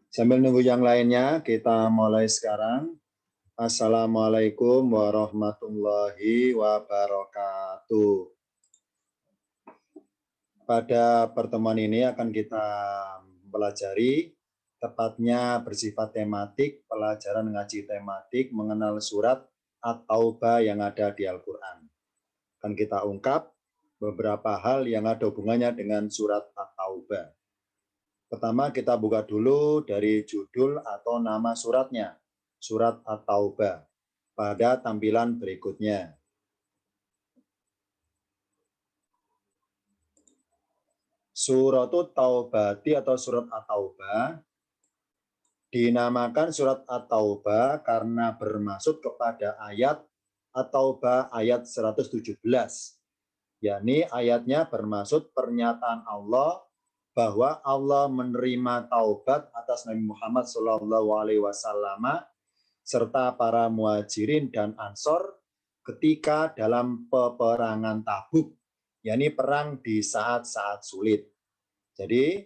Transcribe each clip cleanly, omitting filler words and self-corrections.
Sambil nunggu yang lainnya, kita mulai sekarang. Assalamualaikum warahmatullahi wabarakatuh. Pada pertemuan ini akan kita pelajari, tepatnya bersifat tematik, pelajaran ngaji tematik mengenal surat At-Taubah yang ada di Al-Quran. Akan kita ungkap beberapa hal yang ada hubungannya dengan surat At-Taubah. Pertama kita buka dulu dari judul atau nama suratnya, surat At-Taubah, pada tampilan berikutnya. Surat At-Taubati atau surat At-Taubah dinamakan surat At-Taubah karena bermaksud kepada ayat At-Taubah ayat 117. Yakni ayatnya bermaksud pernyataan Allah bahwa Allah menerima taubat atas Nabi Muhammad SAW serta para muhajirin dan ansor ketika dalam peperangan Tabuk, yakni perang di saat-saat sulit. Jadi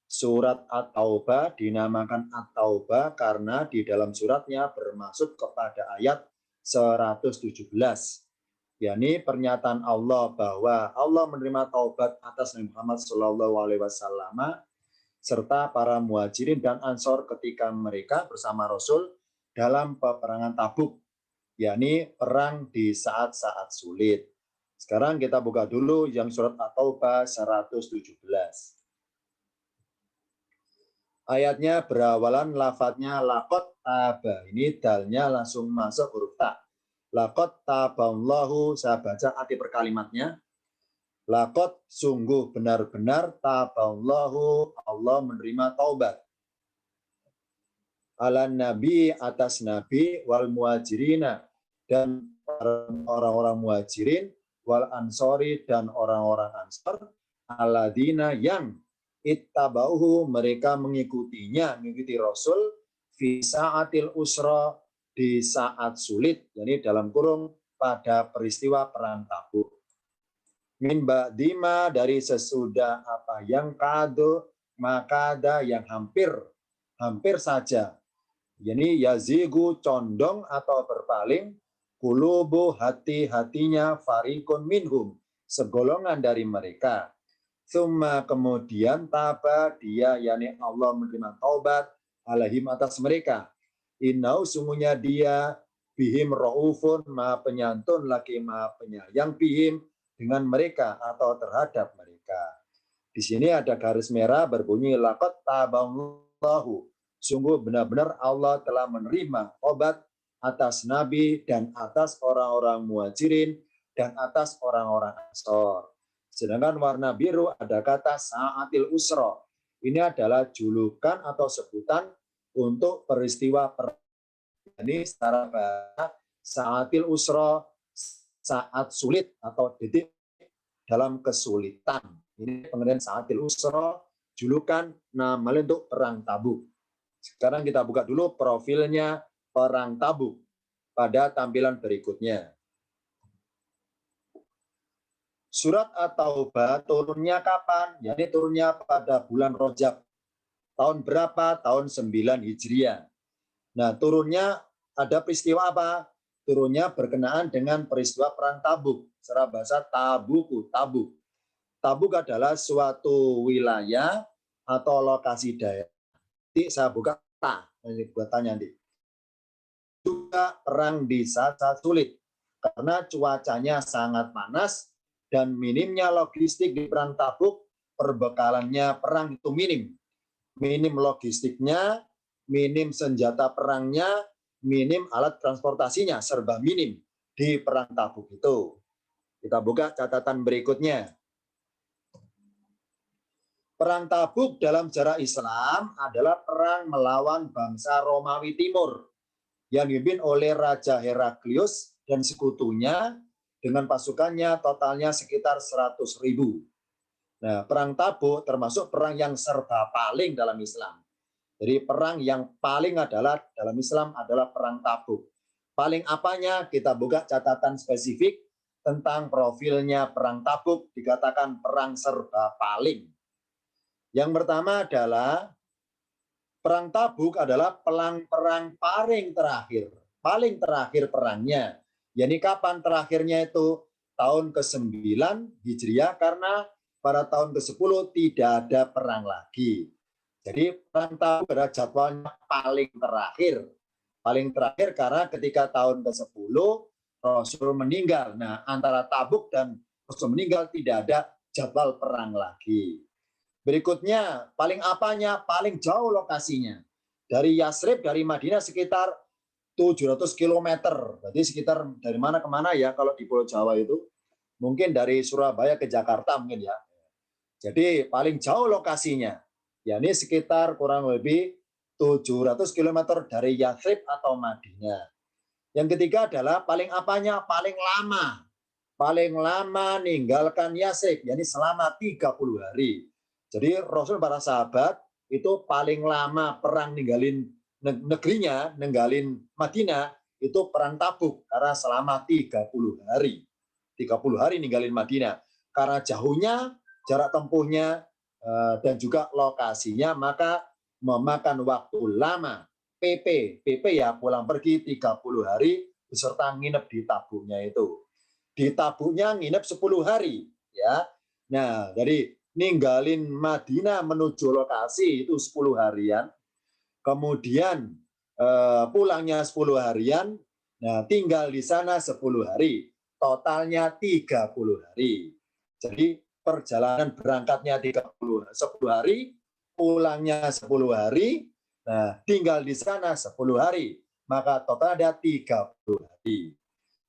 surat At-Taubah dinamakan At-Taubah karena di dalam suratnya bermaksud kepada ayat 117. yakni pernyataan Allah bahwa Allah menerima taubat atas Nabi Muhammad SAW serta para muhajirin dan ansor ketika mereka bersama Rasul dalam peperangan Tabuk, yakni perang di saat-saat sulit. Sekarang kita buka dulu yang surat At-Taubah 117. Ayatnya berawalan lafadznya laqad taba. Ini dalnya langsung masuk huruf ta. Laqad taballahu, saya baca arti per kalimatnya. Laqad sungguh benar-benar taballahu, Allah menerima taubat. Ala nabi atas nabi wal muhajirina dan orang-orang muhajirin wal ansori dan orang-orang ansor aladina yang ittabauhu mereka mengikutinya, mengikuti Rasul fi sa'atil usra di saat sulit, yakni dalam kurung pada peristiwa perang Tabuk. Min ba'dima dari sesudah apa yang kado maka ada yang hampir saja, yakni yazigu condong atau berpaling kulubu hati-hatinya farikun minhum segolongan dari mereka. Summa kemudian taba dia, yakni Allah menerima taubat alaihim atas mereka. Innau sungguhnya dia bihim raufun maha penyantun lagi maha penyayang bihim dengan mereka atau terhadap mereka. Di sini ada garis merah berbunyi laqad taballahu. Sungguh benar-benar Allah telah menerima taubat atas Nabi dan atas orang-orang muhajirin dan atas orang-orang ansor. Sedangkan warna biru ada kata sa'atil usra. Ini adalah julukan atau sebutan untuk peristiwa perang. Ini secara bahasa sa'atil usra, saat sulit atau detik dalam kesulitan. Ini pengertian sa'atil usra, julukan nama untuk perang Tabuk. Sekarang kita buka dulu profilnya perang Tabuk pada tampilan berikutnya. Surat At-Taubah turunnya kapan? Jadi turunnya pada bulan Rajab. Tahun berapa? Tahun 9 Hijriah. Nah, turunnya ada peristiwa apa? Turunnya berkenaan dengan peristiwa perang Tabuk. Secara bahasa Tabuku, Tabuk. Tabuk adalah suatu wilayah atau lokasi daerah. Nanti saya buka buat tanya nanti. Juga perang di saat-saat sulit karena cuacanya sangat panas dan minimnya logistik di perang Tabuk, perbekalannya perang itu minim. Minim logistiknya, minim senjata perangnya, minim alat transportasinya, serba minim di perang Tabuk itu. Kita buka catatan berikutnya. Perang Tabuk dalam sejarah Islam adalah perang melawan bangsa Romawi Timur yang dipimpin oleh Raja Heraklius dan sekutunya dengan pasukannya totalnya sekitar 100.000. Nah, perang Tabuk termasuk perang yang serba paling dalam Islam. Jadi perang yang paling adalah dalam Islam adalah perang Tabuk. Paling apanya? Kita buka catatan spesifik tentang profilnya perang Tabuk, dikatakan perang serba paling. Yang pertama adalah Perang Tabuk adalah perang paling terakhir perangnya. Yani kapan terakhirnya itu? Tahun ke-9 Hijriah, karena pada tahun ke-10 tidak ada perang lagi. Jadi perang Tabuk adalah jadwalnya paling terakhir. Paling terakhir karena ketika tahun ke-10 Rasul meninggal. Nah, antara Tabuk dan Rasul meninggal tidak ada jadwal perang lagi. Berikutnya, paling apanya? Paling jauh lokasinya. Dari Yasrib, dari Madinah sekitar 700 km. Berarti sekitar dari mana ke mana ya kalau di Pulau Jawa itu? Mungkin dari Surabaya ke Jakarta mungkin ya. Jadi paling jauh lokasinya. Ya, ini sekitar kurang lebih 700 km dari Yasrib atau Madinah. Yang ketiga adalah paling apanya? Paling lama. Paling lama ninggalkan Yasrib, yakni selama 30 hari. Jadi Rasul para sahabat itu paling lama perang ninggalin negerinya, ninggalin Madinah, itu perang Tabuk karena selama 30 hari. 30 hari ninggalin Madinah. Karena jauhnya, jarak tempuhnya, dan juga lokasinya, maka memakan waktu lama. PP ya, pulang pergi 30 hari beserta nginep di Tabuknya itu. Di Tabuknya nginep 10 hari. Ya. Nah, dari ninggalin Madinah menuju lokasi itu 10 harian. Kemudian pulangnya 10 harian. Nah, tinggal di sana 10 hari. Totalnya 30 hari. Jadi perjalanan berangkatnya 10 hari, pulangnya 10 hari. Nah, tinggal di sana 10 hari. Maka total ada 30 hari.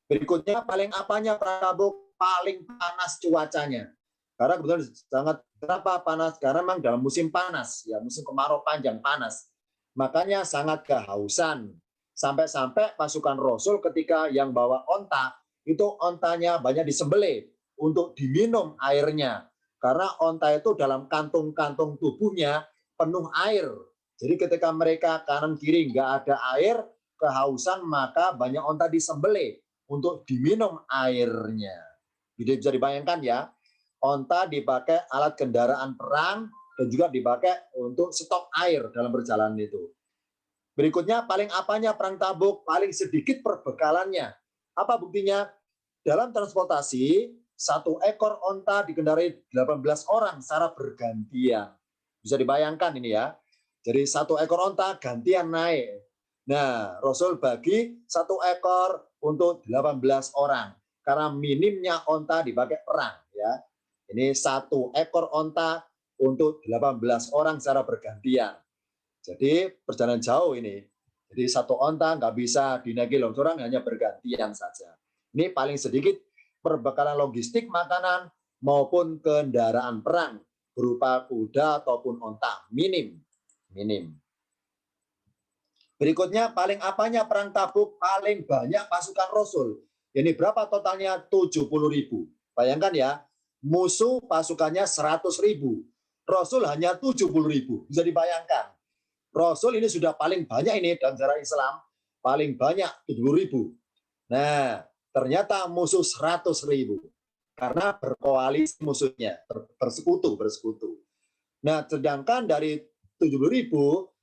Berikutnya paling apanya perang Tabuk? Paling panas cuacanya. Karena kebetulan sangat, kenapa panas? Karena memang dalam musim panas, ya musim kemarau panjang panas. Makanya sangat kehausan. Sampai-sampai pasukan Rasul ketika yang bawa onta, itu ontanya banyak disembelih untuk diminum airnya. Karena onta itu dalam kantung-kantung tubuhnya penuh air. Jadi ketika mereka kanan kiri nggak ada air, kehausan, maka banyak onta disembelih untuk diminum airnya. Jadi bisa dibayangkan ya, onta dipakai alat kendaraan perang dan juga dipakai untuk stok air dalam perjalanan itu. Berikutnya paling apanya perang Tabuk? Paling sedikit perbekalannya. Apa buktinya? Dalam transportasi, satu ekor onta dikendarai 18 orang secara bergantian. Bisa dibayangkan ini ya. Jadi satu ekor onta gantian naik. Nah, Rasul bagi satu ekor untuk 18 orang. Karena minimnya onta dipakai perang. Ya. Ini satu ekor onta untuk 18 orang secara bergantian. Jadi perjalanan jauh ini. Jadi satu onta nggak bisa dinaiki longsoran, hanya bergantian saja. Ini paling sedikit perbekalan logistik makanan maupun kendaraan perang berupa kuda ataupun onta. Minim. Berikutnya paling apanya perang Tabuk? Paling banyak pasukan Rasul. Ini berapa totalnya? 70.000. Bayangkan ya, musuh pasukannya 100.000. Rasul hanya 70.000. Bisa dibayangkan. Rasul ini sudah paling banyak ini dalam sejarah Islam. Paling banyak 70.000. Nah, ternyata musuh 100.000. Karena berkoalisi musuhnya, bersekutu. Nah, sedangkan dari 70.000,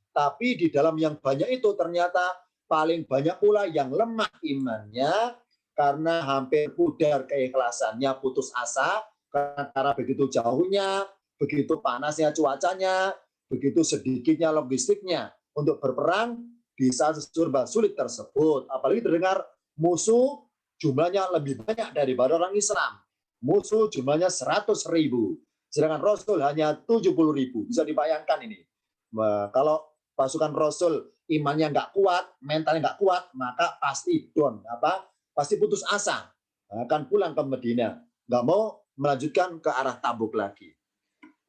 tapi di dalam yang banyak itu ternyata paling banyak pula yang lemah imannya karena hampir pudar keikhlasannya, putus asa karena begitu jauhnya, begitu panasnya cuacanya, begitu sedikitnya logistiknya untuk berperang di saat serba sulit tersebut. Apalagi terdengar musuh jumlahnya lebih banyak daripada orang Islam. Musuh jumlahnya 100.000. Sedangkan Rasul hanya 70.000. Bisa dibayangkan ini. Kalau pasukan Rasul imannya nggak kuat, mentalnya nggak kuat, maka pasti down, pasti putus asa, akan pulang ke Madinah, nggak mau melanjutkan ke arah Tabuk lagi.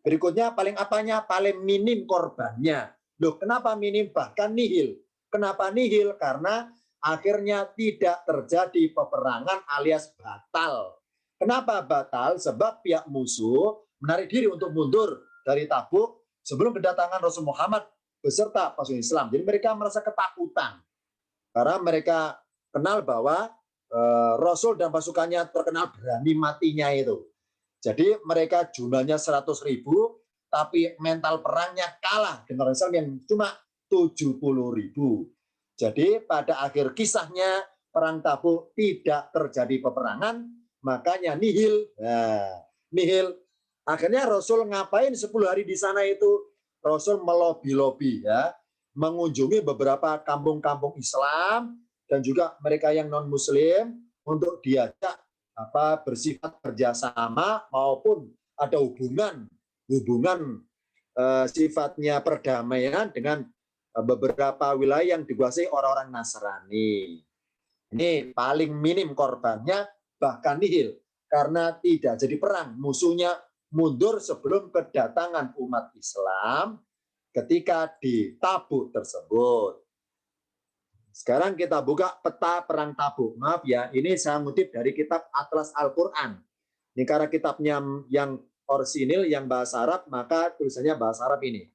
Berikutnya paling apanya? Paling minim korbannya. Loh, kenapa minim? Bahkan nihil. Kenapa nihil? Karena akhirnya tidak terjadi peperangan alias batal. Kenapa batal? Sebab pihak musuh menarik diri untuk mundur dari Tabuk sebelum kedatangan Rasul Muhammad beserta pasukan Islam. Jadi mereka merasa ketakutan karena mereka kenal bahwa Rasul dan pasukannya terkenal berani matinya itu. Jadi mereka jumlahnya 100.000, tapi mental perangnya kalah dengan Islam yang cuma 70.000. Jadi pada akhir kisahnya perang Tabuk tidak terjadi peperangan, makanya nihil. Nah, nihil. Akhirnya Rasul ngapain 10 hari di sana itu? Rasul melobi-lobi ya, mengunjungi beberapa kampung-kampung Islam dan juga mereka yang non-Muslim untuk diajak bersifat kerjasama maupun ada hubungan sifatnya perdamaian dengan beberapa wilayah yang dikuasai orang-orang Nasrani. Ini paling minim korbannya, bahkan nihil karena tidak jadi perang. Musuhnya mundur sebelum kedatangan umat Islam ketika di Tabuk tersebut. Sekarang kita buka peta perang Tabuk. Maaf ya, ini saya ngutip dari kitab Atlas Al-Quran. Ini karena kitabnya yang orisinil, yang bahasa Arab, maka tulisannya bahasa Arab ini.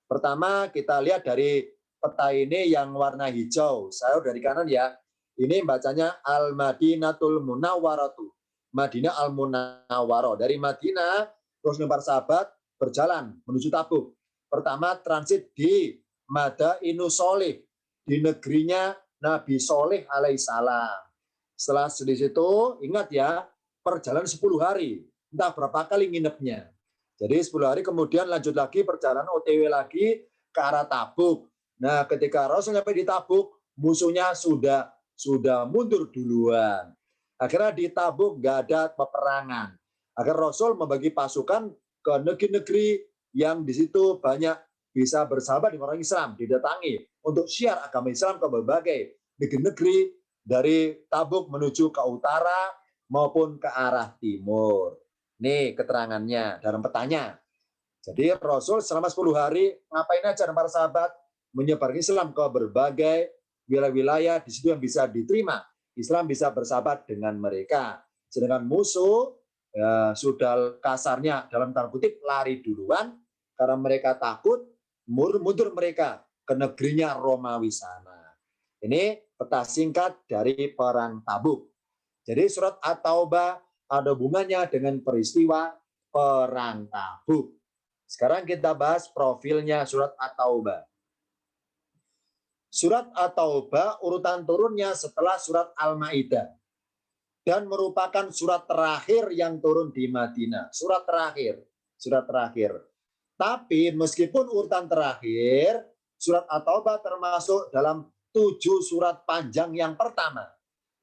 Pertama kita lihat dari peta ini yang warna hijau. Saya dari kanan ya. Ini bacanya Al-Madinatul Munawwaratu. Madinah Al-Munawwarah. Dari Madinah, terus para sahabat berjalan menuju Tabuk. Pertama transit di Madainus Solih, di negerinya Nabi Soleh alaihissalam. Setelah di situ, ingat ya, perjalanan 10 hari. Entah berapa kali nginepnya. Jadi 10 hari kemudian lanjut lagi perjalanan OTW lagi ke arah Tabuk. Nah, ketika Rasul sampai di Tabuk, musuhnya sudah mundur duluan. Akhirnya di Tabuk nggak ada peperangan. Akhirnya Rasul membagi pasukan ke negeri-negeri yang di situ banyak bisa bersahabat dengan orang Islam, didatangi untuk syiar agama Islam ke berbagai negeri-negeri dari Tabuk menuju ke utara maupun ke arah timur. Nih keterangannya dalam petanya. Jadi Rasul selama 10 hari ngapain aja para sahabat? Menyebarkan Islam ke berbagai wilayah-wilayah di situ yang bisa diterima. Islam bisa bersahabat dengan mereka. Sedangkan musuh ya, sudah kasarnya dalam tanda kutip lari duluan karena mereka takut mundur mereka ke negerinya Romawi sana. Ini peta singkat dari perang Tabuk. Jadi surat At-Taubah ada hubungannya dengan peristiwa perang Tabuk. Sekarang kita bahas profilnya surat At-Taubah. Surat At-Taubah urutan turunnya setelah surat Al-Maidah dan merupakan surat terakhir yang turun di Madinah. Surat terakhir. Tapi meskipun urutan terakhir, surat At-Taubah termasuk dalam 7 surat panjang yang pertama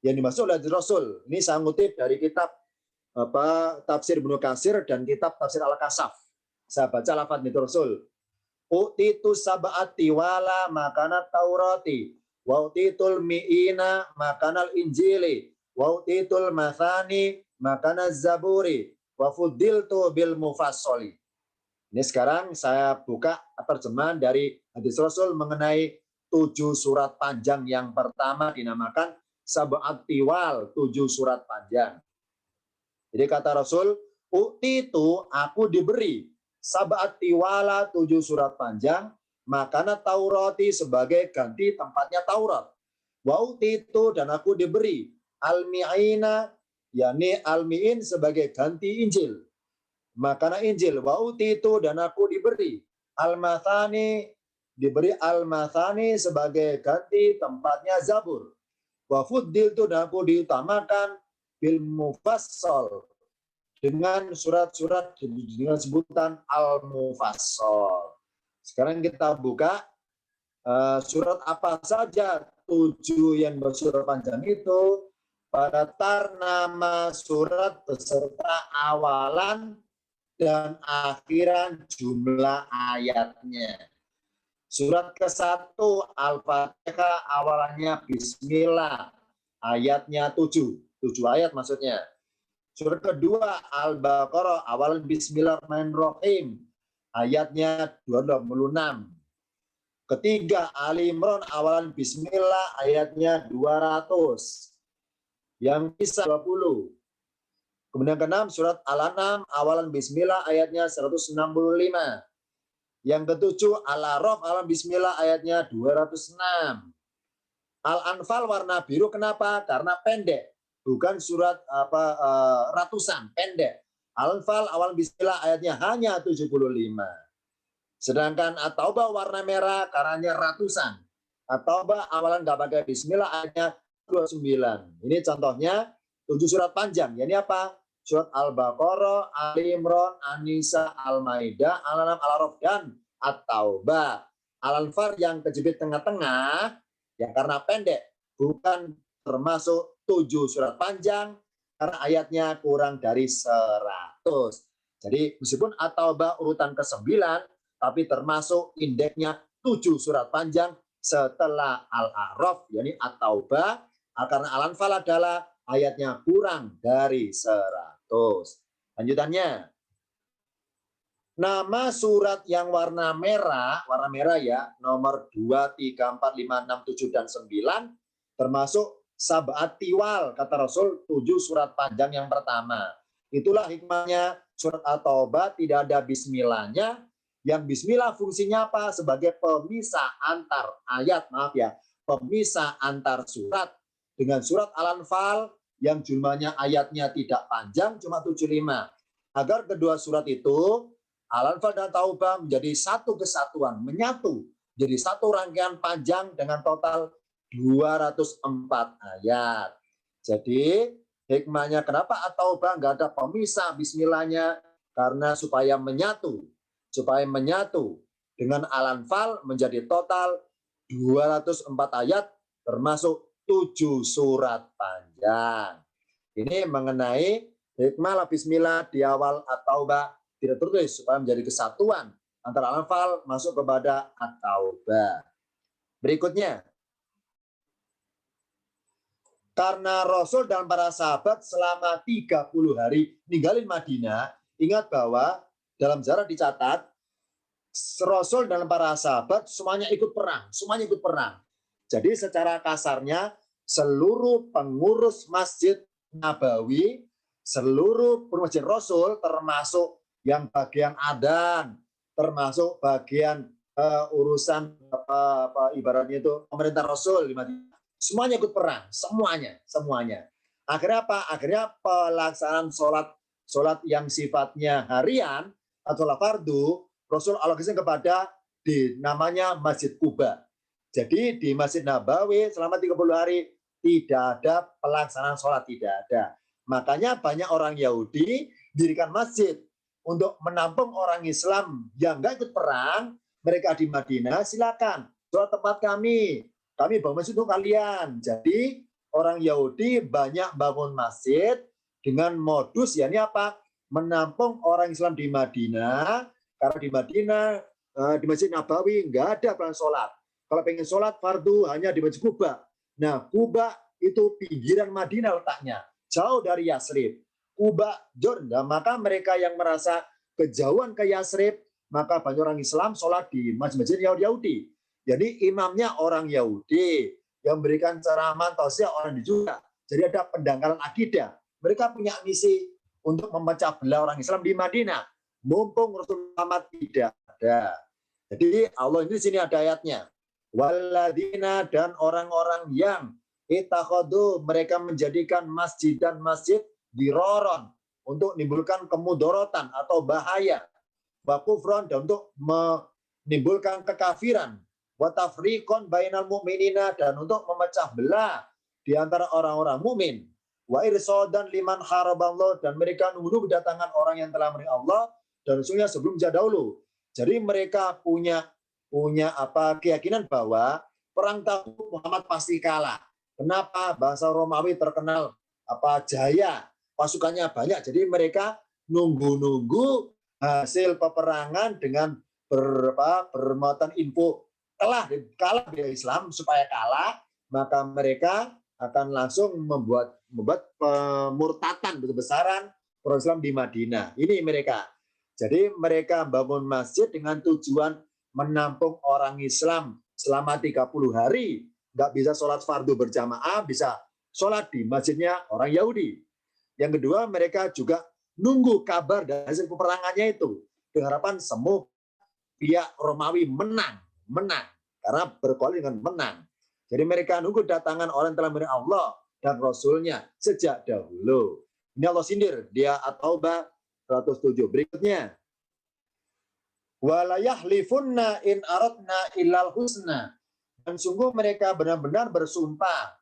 yang dimaksud oleh Rasul. Ini saya ngutip dari kitab Tafsir Ibnu Katsir dan kitab Tafsir Al-Kasaf. Saya baca lafaz itu Rasul. Utitu sab'ati wala makanat Taurati, wa utitul mi'ina makanal Injili, wa utitul mathani makanaz Zaburi, wa fuddiltu bil mufassali. Ini sekarang saya buka terjemahan dari hadis Rasul mengenai 7 surat panjang yang pertama dinamakan Sab'at Tiwal, 7 surat panjang. Jadi kata Rasul, utitu aku diberi Sab'at Tiwala 7 surat panjang, makana Taurati sebagai ganti tempatnya Taurat. Wa utitu dan aku diberi Al-Mi'ina, yakni Al-Mi'in sebagai ganti Injil. Makana Injil. Wa utitu dan aku diberi Al-Mathani, diberi Al-Mathani sebagai ganti tempatnya Zabur. Wa fuddiltu dan aku diutamakan bil mufassal dengan surat-surat dengan sebutan Al-Mufassal. Sekarang kita buka surat apa saja 7 yang bersurat panjang itu pada tar nama surat beserta awalan dan akhiran jumlah ayatnya. Surat ke-1 Al-Fatihah awalannya Bismillah, ayatnya 7 ayat maksudnya. Surat kedua Al-Baqarah awalan Bismillahirrahmanirrahim, ayatnya 26. Ketiga Ali Imran awalan Bismillah, ayatnya 200. Yang bisa 20. Kemudian keenam surat Al-An'am awalan Bismillah, ayatnya 165. Yang ketujuh Al-A'raf awalan Bismillah, ayatnya 206. Al-Anfal warna biru kenapa? Karena pendek. Bukan surat ratusan, pendek. Al-Anfal awal Bismillah ayatnya hanya 75. Sedangkan at-taubah warna merah karenanya ratusan. At-taubah awalan nggak pakai bismillah ayatnya 29. Ini contohnya 7 surat panjang. Ini apa? Surat Al-Baqarah, Ali Imran, An-Nisa, Al-Maidah, Al-An'am, Al-A'raf, dan At-Taubah. Al-Anfal yang kejepit tengah-tengah, ya karena pendek, bukan termasuk 7 surat panjang, karena ayatnya kurang dari 100. Jadi meskipun At-Taubah urutan ke-9, tapi termasuk indeksnya 7 surat panjang setelah Al-A'raf, yakni At-Taubah, karena Al-Anfal adalah ayatnya kurang dari 100. Lanjutannya, nama surat yang warna merah ya, nomor 2, 3, 4, 5, 6, 7, dan 9, termasuk Sab'at Tiwal, kata Rasul, 7 surat panjang yang pertama. Itulah hikmahnya surat At-Taubah tidak ada bismillahnya. Yang bismillah fungsinya apa? Sebagai pemisah antar ayat, pemisah antar surat. Dengan surat Al-Anfal yang jumlahnya ayatnya tidak panjang, cuma 75. Agar kedua surat itu, Al-Anfal dan Taubah, menjadi satu kesatuan, menyatu. Jadi satu rangkaian panjang dengan total 204 ayat. Jadi hikmahnya kenapa At-Taubah nggak ada pemisah bismillahnya? Karena supaya menyatu dengan Al-Anfal menjadi total 204 ayat termasuk 7 surat panjang. Ini mengenai hikmah bismillah di awal At-Taubah tidak tertulis supaya menjadi kesatuan antara Al-Anfal masuk kepada At-Taubah. Berikutnya, karena Rasul dan para sahabat selama 30 hari ninggalin Madinah, ingat bahwa dalam sejarah dicatat Rasul dan para sahabat semuanya ikut perang. Jadi secara kasarnya seluruh pengurus Masjid Nabawi, seluruh Masjid Rasul, termasuk yang bagian adzan, termasuk bagian urusan ibaratnya itu pemerintah Rasul di Madinah, semuanya ikut perang, semuanya. Akhirnya apa? Akhirnya pelaksanaan sholat yang sifatnya harian atau fardu, Rasul alokasikan kepada di namanya Masjid Quba. Jadi di Masjid Nabawi selama 30 hari tidak ada pelaksanaan sholat, tidak ada. Makanya banyak orang Yahudi dirikan masjid untuk menampung orang Islam yang nggak ikut perang. Mereka di Madinah, silakan sholat tempat kami bangun masjid untuk kalian. Jadi orang Yahudi banyak bangun masjid dengan modus ya ini apa? Menampung orang Islam di Madinah. Karena di Madinah, di Masjid Nabawi nggak ada peran sholat. Kalau pengen sholat fardu hanya di Masjid Quba. Nah, Quba itu pinggiran Madinah letaknya, jauh dari Yasrib. Quba, Jordan. Maka mereka yang merasa kejauhan ke Yasrib, maka banyak orang Islam sholat di masjid-masjid Yahudi. Jadi imamnya orang Yahudi, yang memberikan ceramah tausiah orang juga. Jadi ada pendangkalan akidah. Mereka punya misi untuk memecah belah orang Islam di Madinah. Mumpung Rasul Muhammad tidak ada. Jadi Allah ini di sini ada ayatnya. Waladina, dan orang-orang yang itakhadu, mereka menjadikan masjid dan masjid diroron untuk menimbulkan kemudorotan atau bahaya. Wa kufron, dan untuk menimbulkan kekafiran. Wa tafriqon bainal mu'minina, dan untuk memecah belah di antara orang-orang mukmin. Wa irsadan liman haraballah, dan mereka menunggu kedatangan orang yang telah memerangi Allah dan Rasulnya sebelum dahulu. Jadi mereka punya keyakinan bahwa perang Tabuk Muhammad pasti kalah. Kenapa? Bangsa Romawi terkenal jaya, pasukannya banyak. Jadi mereka nunggu hasil peperangan dengan bermuatan info kalah di Islam, supaya kalah, maka mereka akan langsung membuat pemurtatan besar-besaran orang Islam di Madinah. Ini mereka. Jadi mereka bangun masjid dengan tujuan menampung orang Islam selama 30 hari. Nggak bisa sholat fardu berjamaah, bisa sholat di masjidnya orang Yahudi. Yang kedua, mereka juga nunggu kabar dari hasil peperangannya itu. Dengan harapan semua pihak Romawi menang. Karena berkoalisi dengan menang. Jadi mereka nunggu datangan orang yang telah menerima Allah dan Rasulnya sejak dahulu. Ini Allah sindir, dia At-Taubah 107. Berikutnya, Wala yahlifunna in aradna illal husna. Dan sungguh mereka benar-benar bersumpah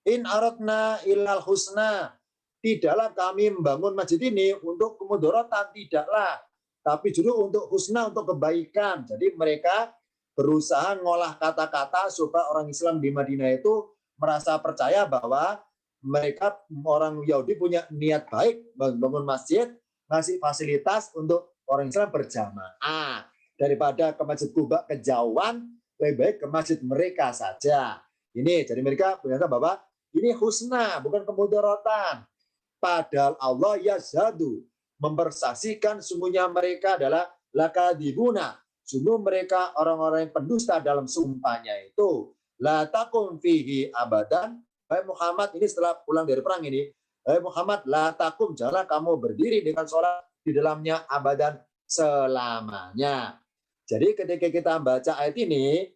in aradna illal husna. Tidaklah kami membangun masjid ini untuk kemudorotan, tidaklah. Tapi justru untuk husna, untuk kebaikan. Jadi mereka berusaha ngolah kata-kata supaya orang Islam di Madinah itu merasa percaya bahwa mereka orang Yahudi punya niat baik membangun masjid, ngasih fasilitas untuk orang Islam berjamaah. Daripada ke Masjid Kuba kejauhan, lebih baik ke masjid mereka saja. Ini jadi mereka berkata bahwa ini husna, bukan kemudaratan. Padahal Allah yazhadu, mempersaksikan sungguhnya mereka adalah lakadibuna. Sungguh mereka orang-orang yang pendusta dalam sumpahnya itu. La takum fihi abadan. Hai Muhammad, ini setelah pulang dari perang ini, hai Muhammad, la takum, janganlah kamu berdiri dengan sholat di dalamnya abadan, selamanya. Jadi ketika kita baca ayat ini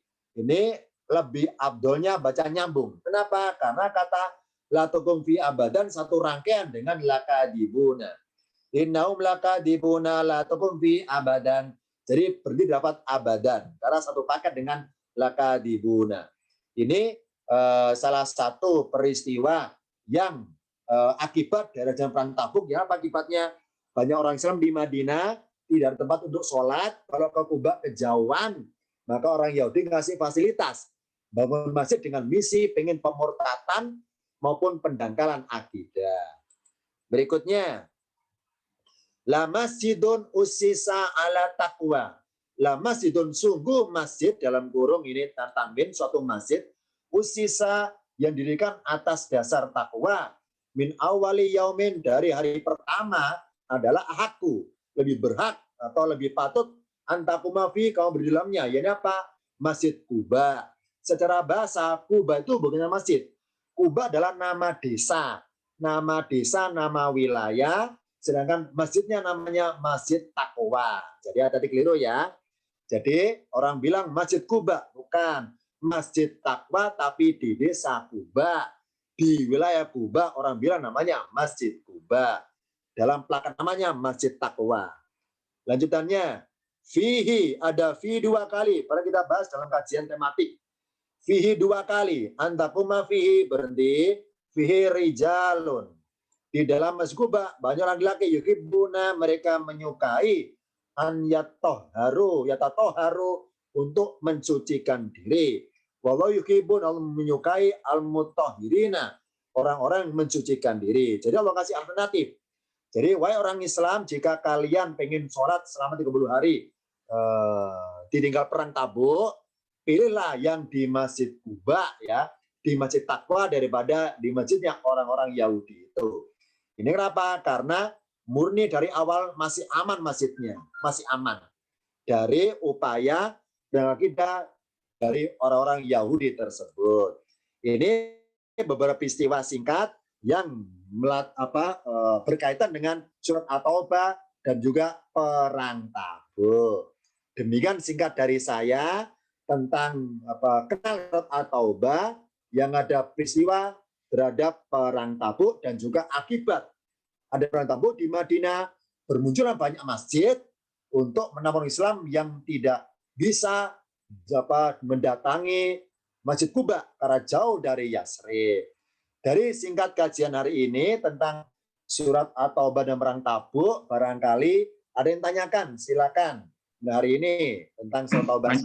lebih abdolnya baca nyambung. Kenapa? Karena kata la takum fi abadan satu rangkaian dengan lakadibuna. Innahum lakadibuna la takum fi abadan. Jadi berdiri dapat abadan karena satu paket dengan lakadibuna. Ini salah satu peristiwa yang akibat dari perang Tabuk. Ya, apa akibatnya? Banyak orang Islam di Madinah tidak ada tempat untuk sholat. Kalau ke Kuba kejauhan, maka orang Yahudi ngasih fasilitas bangun masjid dengan misi pengen pemurtatan maupun pendangkalan akidah. Berikutnya, la masjidun usisa ala taqwa. La masjidun, sungguh masjid dalam kurung ini tanwin, suatu masjid usisa yang didirikan atas dasar takwa. Min awali yaumin, dari hari pertama adalah ahakku, lebih berhak atau lebih patut antakumafi, kamu berdiri dalamnya. Ini apa? Masjid Kuba. Secara bahasa Kuba itu bukan masjid. Kuba adalah nama desa, nama wilayah. Sedangkan masjidnya namanya Masjid Takwa. Jadi ada keliru ya. Jadi orang bilang Masjid Kuba, bukan Masjid Takwa, tapi di desa Kuba. Di wilayah Kuba orang bilang namanya Masjid Kuba. Dalam plakat namanya Masjid Takwa. Lanjutannya, fihi, ada fi 2 kali. Pernah kita bahas dalam kajian tematik. Fihi 2 kali. Antakuma fihi, berhenti. Fihi rijalun. Di dalam Masjid Kuba banyak laki-laki yuhibbuna, mereka menyukai an yatatoharu untuk mensucikan diri. Wallahu yuhibbun, Allah menyukai al-mutahhirina, orang-orang yang mensucikan diri. Jadi Allah kasih alternatif. Jadi wahai orang Islam, jika kalian pengen sholat selama 30 hari ditinggal perang Tabuk, pilihlah yang di Masjid Kuba ya, di Masjid Takwa daripada di masjidnya orang-orang Yahudi itu. Ini kenapa? Karena murni dari awal masih aman masjidnya, masih aman dari upaya dan akidah dari orang-orang Yahudi tersebut. Ini beberapa peristiwa singkat yang berkaitan dengan surat At-Taubah dan juga perang Tabuk. Demikian singkat dari saya tentang kenal surat At-Taubah yang ada peristiwa terhadap perang Tabuk dan juga akibat ada perang Tabuk di Madinah, bermunculan banyak masjid untuk menampung Islam yang tidak bisa mendatangi Masjid Kuba karena jauh dari Yasrib. Dari singkat kajian hari ini tentang surat At-Taubah dan perang Tabuk, barangkali ada yang tanyakan, silakan. Nah, hari ini tentang surat Taubah.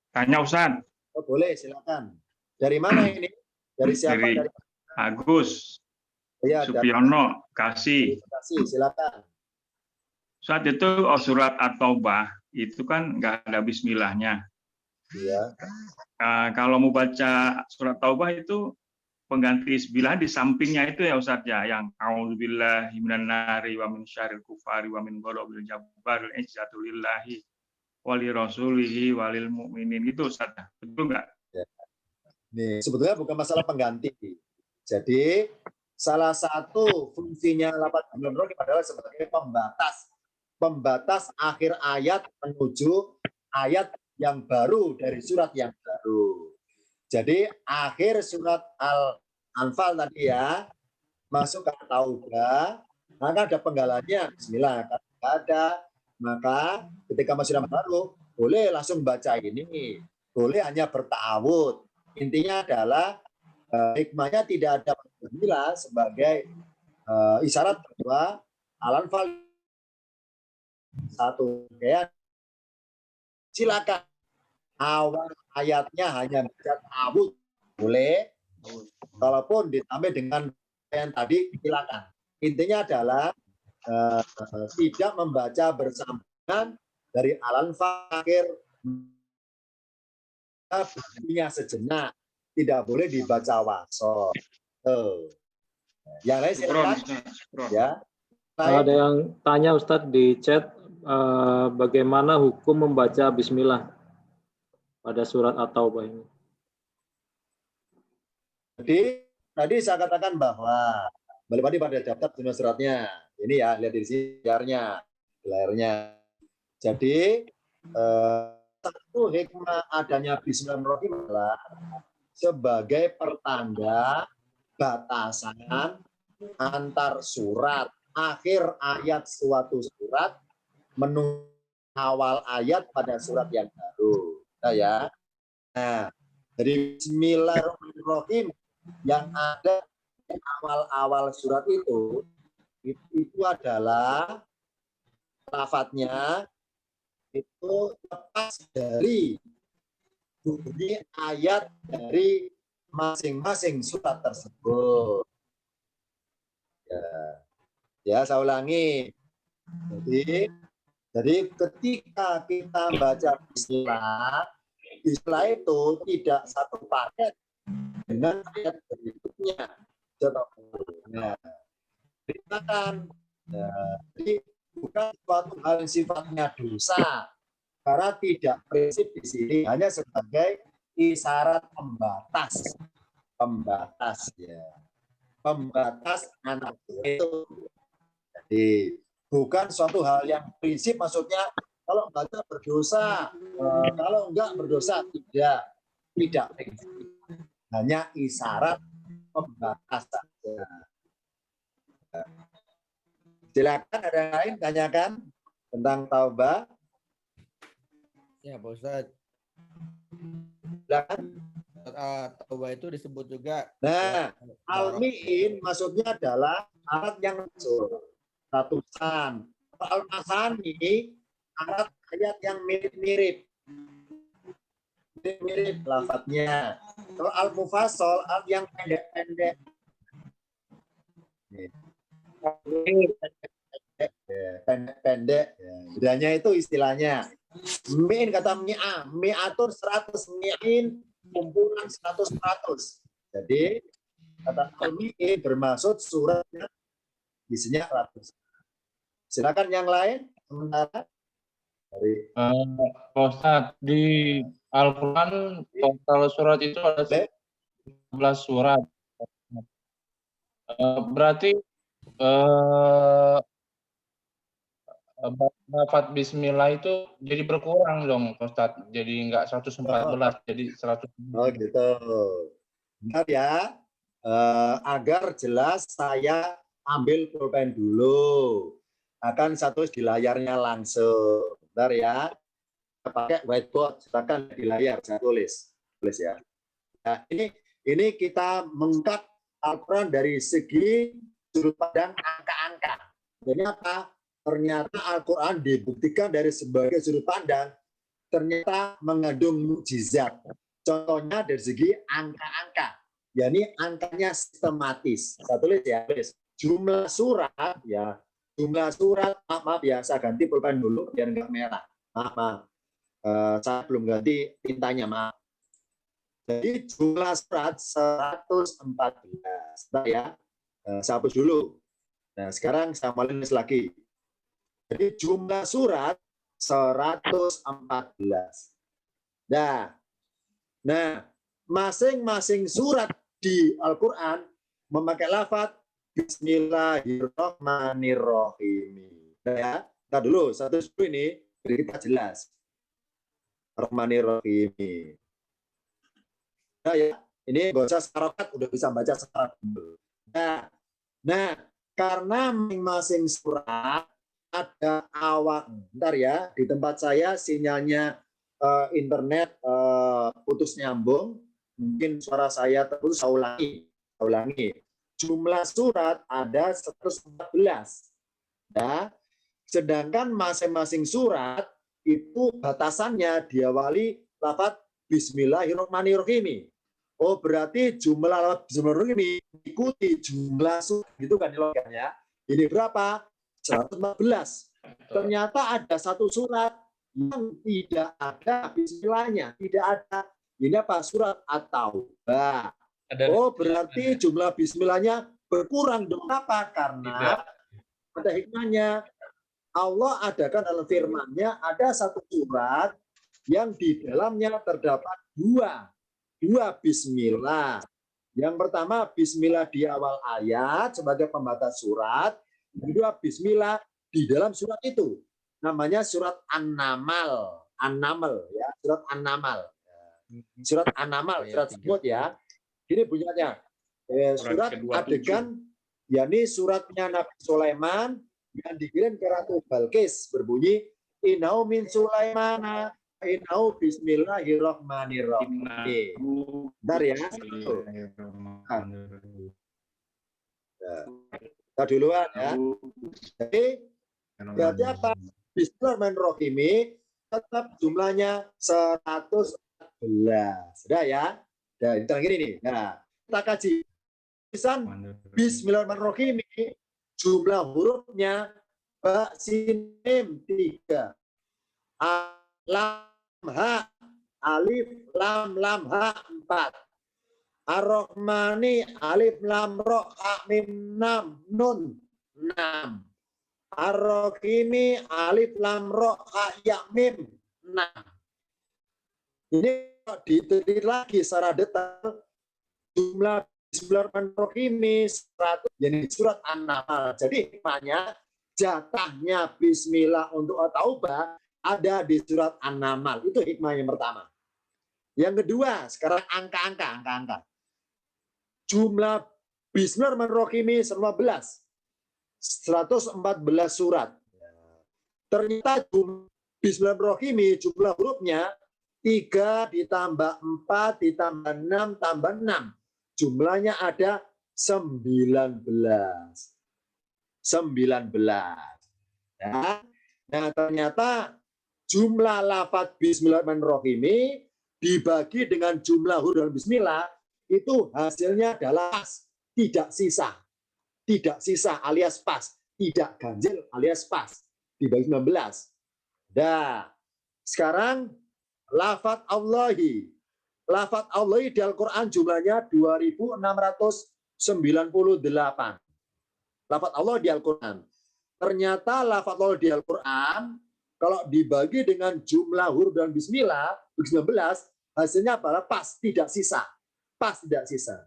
Tanya Ustaz. Oh, boleh, silakan. Dari mana ini? Dari siapa? Dari Agus. Ya, Supiono, Kasih. Terima kasih, silakan. Saat itu surat At-Taubah itu kan nggak ada bismillahnya. Iya. Kalau mau baca surat Taubah itu pengganti bismillah di sampingnya itu ya Ustaz ya, yang a'udzubillahi minan nari wa min syarril kufari wa min ghadabil jabbaril izzatu lillahi wali rasulihi walil mu'minin, itu Ustaz. Betul nggak? Ya. Nih, sebetulnya bukan masalah pengganti. Jadi salah satu fungsinya lafaz jamul adalah sebagai pembatas akhir ayat menuju ayat yang baru dari surat yang baru. Jadi akhir surat Al-Anfal tadi ya, masuk ke Taubah, maka ada penggalannya Bismillah. Kalau ada Maka ketika masih baru, boleh langsung baca ini, boleh hanya bertawud. Intinya adalah hikmahnya tidak ada bismillah sebagai isyarat bahwa al-anfal satu kayak silakan awal ayatnya hanya baca tawud boleh, kalaupun ditambah dengan yang tadi silakan. Intinya adalah tidak membaca bersamaan dari al-anfal akhir berhentinya sejenak, tidak boleh dibaca wasol. Yang lain silakan. Ya. Ada yang tanya Ustadz di chat, bagaimana hukum membaca Bismillah pada surat At-Taubah ini? Jadi tadi saya katakan bahwa balik pada daftar jumlah suratnya. Ini ya, lihat di sini layarnya. Jadi satu hikmah adanya Bismillahirrahmanirrahim adalah sebagai pertanda batasan antar surat. Akhir ayat suatu surat menunggu awal ayat pada surat yang baru. Nah, ya. Nah, dari Bismillahirrahmanirrahim yang ada di awal-awal surat itu adalah lafadznya itu lepas dari bunyi ayat dari masing-masing surat tersebut. Ya, saya ulangi. Jadi ketika kita baca Bismillah itu tidak satu paket dengan ayat berikutnya. Nah, jadi bukan suatu hal yang sifatnya dosa, karena tidak prinsip di sini hanya sebagai isyarat pembatas ya. Pembatas anak itu. Jadi bukan suatu hal yang prinsip, maksudnya kalau baca berdosa, kalau enggak berdosa, tidak prinsip. Hanya isyarat pembatas saja. Silakan, ada yang lain tanyakan tentang taubah. Ya, Pak Ustadz. Silakan. Taubah itu disebut juga. Nah, al-mi'in maksudnya adalah alat yang ratusan. Al-masani alat ayat yang mirip-mirip. Mirip lafadznya. Kalau al-mufassal alat yang pendek-pendek. Pendek-pendek. Bedanya itu istilahnya. Mi'in kata mi'ah. Mi'atur 100. Mi'in kumpulan 100. Jadi kata al-mi'in bermaksud suratnya isinya 100. Silakan yang lain. Sementara dari Ustaz, di Al-Quran total surat itu ada 11 surat. Berarti lafaz Bismillah itu jadi berkurang dong, Ustaz. Jadi enggak 114, jadi 100. Oh gitu. Benar ya. Agar jelas saya ambil pulpen dulu. Akan satu di layarnya langsung. Bentar ya. Pakai whiteboard, silakan di layar saya tulis ya. Nah, ini kita mengungkap Al-Quran dari segi sudut pandang angka-angka. Jadi apa? Ternyata Al-Quran dibuktikan dari sebagai sudut pandang ternyata mengandung mukjizat. Contohnya dari segi angka-angka. yakni angkanya sistematis. Saya tulis ya, tulis. Jumlah surat ya. Jumlah surat, maaf ya, saya ganti pulpen dulu biar enggak merah. Maaf. Saya belum ganti tintanya, maaf. Jadi jumlah surat 114. Nah, ya, saya hapus dulu. Nah, sekarang saya tulis lagi. Jadi jumlah surat 114. Nah, masing-masing surat di Al-Quran memakai lafadz Bismillahirrahmanirrahim. Nah, ya, kita dulu satu ini jadi kita jelas. Rahmanirrahim. Nah, ya, ini nggak usah sarokat, udah bisa baca sarokat. Nah, karena masing-masing surat ada awak. Bentar ya, di tempat saya sinyalnya internet putus nyambung. Mungkin suara saya terputus, saya ulangi. Jumlah surat ada 114. Ya. Sedangkan masing-masing surat itu batasannya diawali lafaz Bismillahirrahmanirrahim. Oh, berarti jumlah lafaz Bismillahirrahmanirrahim ikuti jumlah surat, gitu kan ya. Ini berapa? 114. Ternyata ada satu surat yang tidak ada bismillahnya, tidak ada. Ini apa? Surat At-Taubah. Oh, berarti jumlah bismillahnya berkurang dong. Apa? Karena ada hikmahnya. Allah adakan dalam firman-Nya ada satu surat yang di dalamnya terdapat dua bismillah. Yang pertama bismillah di awal ayat sebagai pembatas surat. Yang kedua bismillah di dalam surat itu. Namanya surat An-Namal. An-Namal ya, surat An-Namal. Surat An-Namal, surat semut ya. Ini bunyinya. Surat adegan, yakni suratnya Nabi Sulaiman yang dikirim ke Ratu Balkis, berbunyi Inau min Sulaimana Inau Bismillahirrahmanirrahim. Bentar ya. Kita duluan ya. Jadi berarti apa? Bismillahirrahmanirrahim tetap jumlahnya 114. Sudah ya. Dan terakhir ini. Nah, kita kaji. Bismillahirrahmanirrahim jumlah hurufnya ba sin mim 3. Lam ha alif lam ha 4. Ar-Rahmani alif lam ra ha mim nun 6. Ar-Rahimi alif lam ra ha ya mim 6. Ini diteliti lagi secara detail jumlah Bismillahirrahmanirrahim 100, jadi surat An-Nahl. Jadi hikmahnya jatahnya Bismillah untuk At-Taubah ada di surat An-Nahl. Itu hikmah yang pertama. Yang kedua, sekarang angka-angka. Jumlah Bismillahirrahmanirrahim 114 surat. Ternyata Bismillahirrahmanirrahim jumlah hurufnya 3 ditambah 4 ditambah 6 tambah 6. Jumlahnya ada 19. Ya. Nah, ternyata jumlah lafaz Bismillahirrahmanirrahim dibagi dengan jumlah huruf dalam Bismillah itu hasilnya adalah pas, tidak sisa. Tidak sisa alias pas, tidak ganjil alias pas. Dibagi 19. Nah, sekarang lafaz Allahi. Lafaz Allahi di Al-Quran jumlahnya 2698. Lafaz Allah di Al-Quran. Ternyata lafaz Allah di Al-Quran kalau dibagi dengan jumlah huruf dan bismillah 19 hasilnya adalah pas, tidak sisa. Pas, tidak sisa.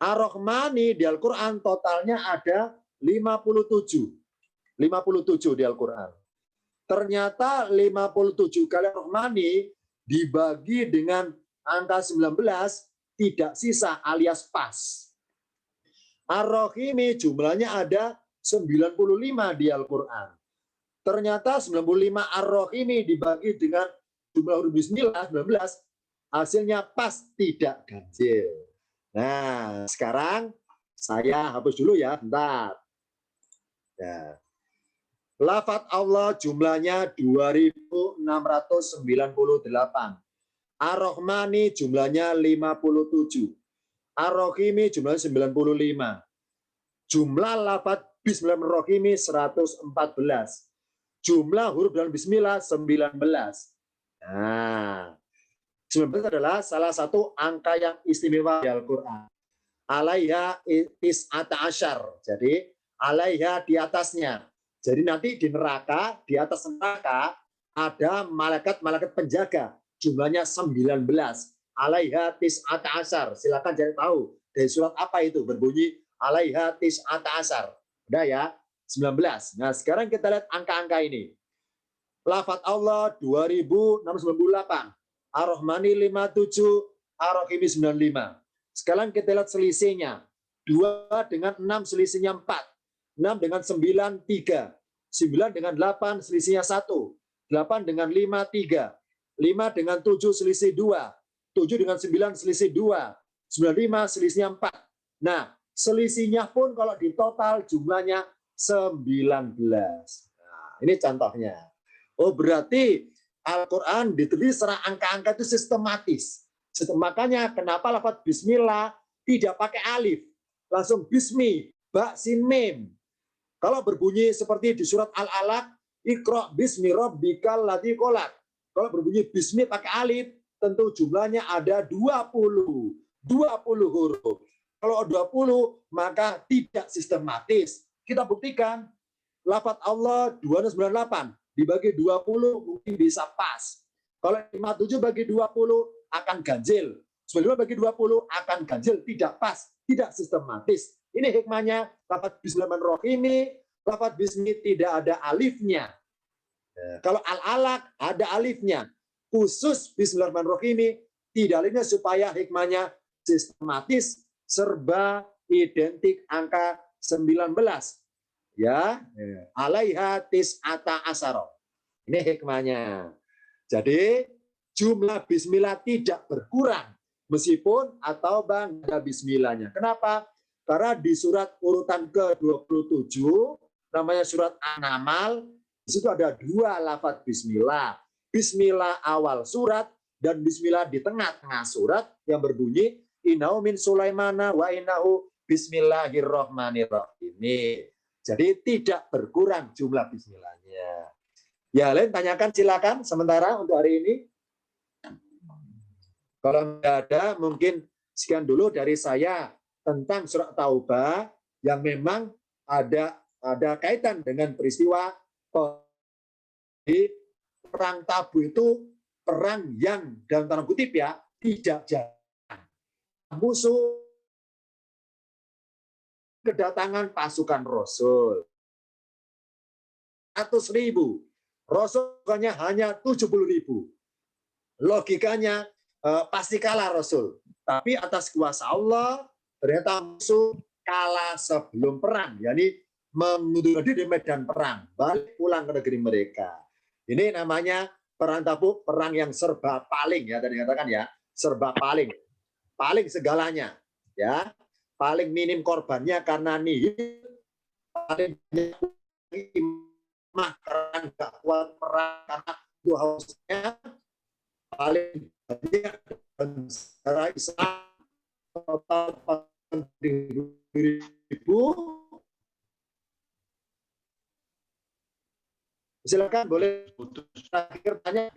Ar-Rahmani di Al-Quran totalnya ada 57. 57 di Al-Quran. Ternyata 57 kali Ar-Rahmani dibagi dengan angka 19 tidak sisa alias pas. Ar-Rahimi jumlahnya ada 95 di Al-Quran. Ternyata 95 Ar-Rahimi dibagi dengan jumlah huruf bismillah 19 hasilnya pas, tidak ganjil. Nah, sekarang saya hapus dulu ya, bentar. Ya. Lafaz Allah jumlahnya 2698. Ar-Rahmani jumlahnya 57. Ar-Rahimi jumlahnya 95. Jumlah lafaz Bismillahirrahmanirrahim 114. Jumlah huruf dalam Bismillah 19. Nah, 19 adalah salah satu angka yang istimewa di Al-Quran. Alaiha tis'ata asyar. Jadi, alaiha di atasnya. Jadi nanti di neraka, di atas neraka, ada malaikat-malaikat penjaga. Jumlahnya 19. Alaiha tis'ata asyar. Silakan cari tahu. Dari surat apa itu? Berbunyi alaiha tis'ata asyar. Udah ya? 19. Nah, sekarang kita lihat angka-angka ini. Lafaz Allah 2698. Ar-Rahmani 57. Ar-Rahimi 95. Sekarang kita lihat selisihnya. 2 dengan 6 selisihnya 4. 6 dengan 9, 3. 9 dengan 8 selisihnya 1. 8 dengan 5, 3. 5 dengan 7 selisih 2. 7 dengan 9 selisih 2. 95 selisihnya 4. Nah, selisihnya pun kalau di total jumlahnya 19. Nah, ini contohnya. Oh, berarti Al-Quran ditulis secara angka-angka itu sistematis. Makanya kenapa lafaz bismillah tidak pakai alif. Langsung bismi, ba, sin, mim. Kalau berbunyi seperti di surat Al-Alaq, Iqra bismi rabbikal ladzi khalaq. Kalau berbunyi bismi pakai alif, tentu jumlahnya ada 20. 20 huruf. Kalau 20, maka tidak sistematis. Kita buktikan, lafaz Allah 298 dibagi 20 mungkin bisa pas. Kalau 57 bagi 20 akan ganjil. 95 bagi 20 akan ganjil, tidak pas, tidak sistematis. Ini hikmahnya lafaz bismillahirrahmanirrahim ini, lafaz bismi tidak ada alifnya. Kalau al-alaq ada alifnya. Khusus bismillahirrahmanirrahim ini tidak alifnya supaya hikmahnya sistematis, serba identik angka 19. Ya, alaiha tis'ata asara. Ini hikmahnya. Jadi jumlah bismillah tidak berkurang meskipun atau bang ada bismillahnya. Kenapa? Karena di surat urutan ke-27 namanya surat An-Naml, di situ ada 2 lafaz bismillah. Bismillah awal surat dan bismillah di tengah-tengah surat yang berbunyi innahu min Sulaimana wa innahu bismillahirrahmanirrahim. Jadi tidak berkurang jumlah bismillahnya. Ya, lain tanyakan silakan sementara untuk hari ini. Kalau tidak ada, mungkin sekian dulu dari saya tentang surat Taubah yang memang ada kaitan dengan peristiwa perang Tabu itu perang yang dalam tanda kutip ya tidak jalan. Musuh kedatangan pasukan Rasul 100.000. Rasul hanya 70.000. Logikanya pasti kalah Rasul. Tapi atas kuasa Allah ternyata musuh kalah sebelum perang. Yani mengundurkan diri di medan perang. Balik pulang ke negeri mereka. Ini namanya perang Tabuk, perang yang serba paling ya tadi katakan ya, serba paling. Paling segalanya ya. Paling minim korbannya karena nihil. Paling karena nggak kuat perang karena itu hausnya paling banyak secara Islam total 40.000. Silakan boleh terakhir tanya.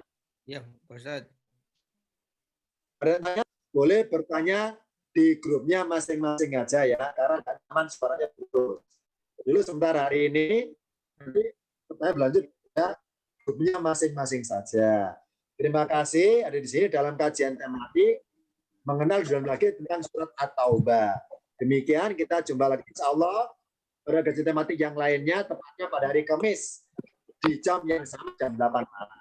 Ya, Pak Ustadz. Ada yang tanya boleh bertanya di grupnya masing-masing aja ya karena aman suaranya putus. Dulu sebentar hari ini nanti saya berlanjut ya, grupnya masing-masing saja. Terima kasih ada di sini dalam kajian tematik mengenal dalam lagi tentang surat At-Taubah. Demikian kita jumpa lagi insya Allah pada kajian tematik yang lainnya tepatnya pada hari Kamis di jam yang sama jam 8 malam.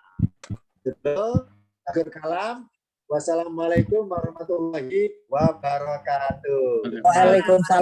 Betul. Akhir kalam. Wassalamualaikum warahmatullahi wabarakatuh. Waalaikumsalam.